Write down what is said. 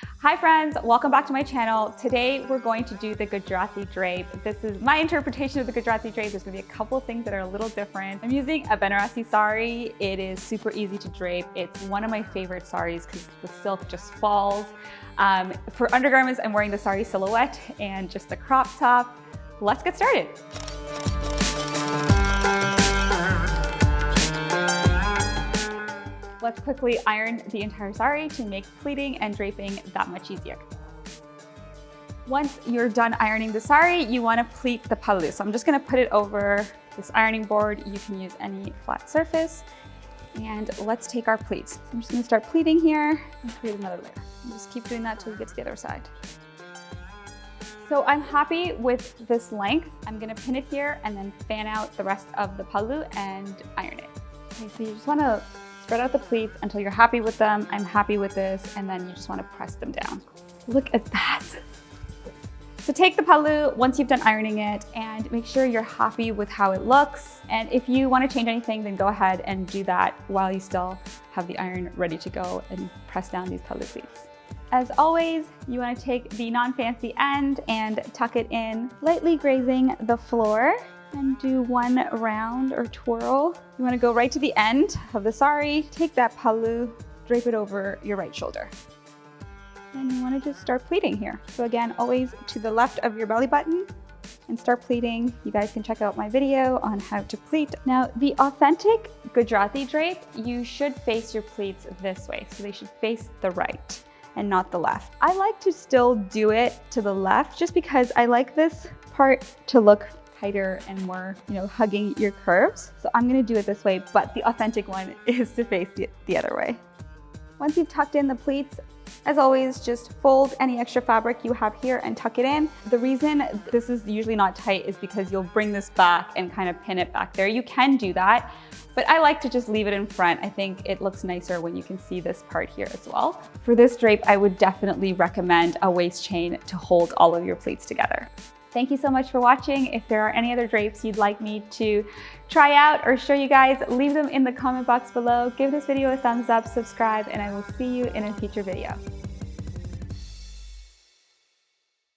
Hi friends, welcome back to my channel. Today we're going to do the Gujarati drape. This is my interpretation of the Gujarati drape. There's gonna be a couple of things that are a little different. I'm using a Banarasi sari. It is super easy to drape. It's one of my favorite saris because the silk just falls. For undergarments, I'm wearing the Saree Silhouette and just a crop top. Let's get started. Let's quickly iron the entire sari to make pleating and draping that much easier. Once you're done ironing the sari, you want to pleat the pallu. So I'm just going to put it over this ironing board. You can use any flat surface. And let's take our pleats. So I'm just going to start pleating here and create another layer. And just keep doing that till we get to the other side. So I'm happy with this length. I'm going to pin it here and then fan out the rest of the pallu and iron it. Okay, so you just want to spread out the pleats until you're happy with them. I'm happy with this, and then you just want to press them down. Look at that. So take the pallu once you've done ironing it and make sure you're happy with how it looks. And if you want to change anything, then go ahead and do that while you still have the iron ready to go and press down these pallu pleats. As always, you want to take the non-fancy end and tuck it in, lightly grazing the floor, and do one round or twirl. You want to go right to the end of the sari, take that pallu, drape it over your right shoulder. Then you want to just start pleating here. So again, always to the left of your belly button and start pleating. You guys can check out my video on how to pleat. Now, the authentic Gujarati drape, you should face your pleats this way. So they should face the right and not the left. I like to still do it to the left just because I like this part to look tighter and more, hugging your curves. So I'm gonna do it this way, but the authentic one is to face the other way. Once you've tucked in the pleats, as always, just fold any extra fabric you have here and tuck it in. The reason this is usually not tight is because you'll bring this back and kind of pin it back there. You can do that, but I like to just leave it in front. I think it looks nicer when you can see this part here as well. For this drape, I would definitely recommend a waist chain to hold all of your pleats together. Thank you so much for watching. If there are any other drapes you'd like me to try out or show you guys, leave them in the comment box below. Give this video a thumbs up, subscribe, and I will see you in a future video.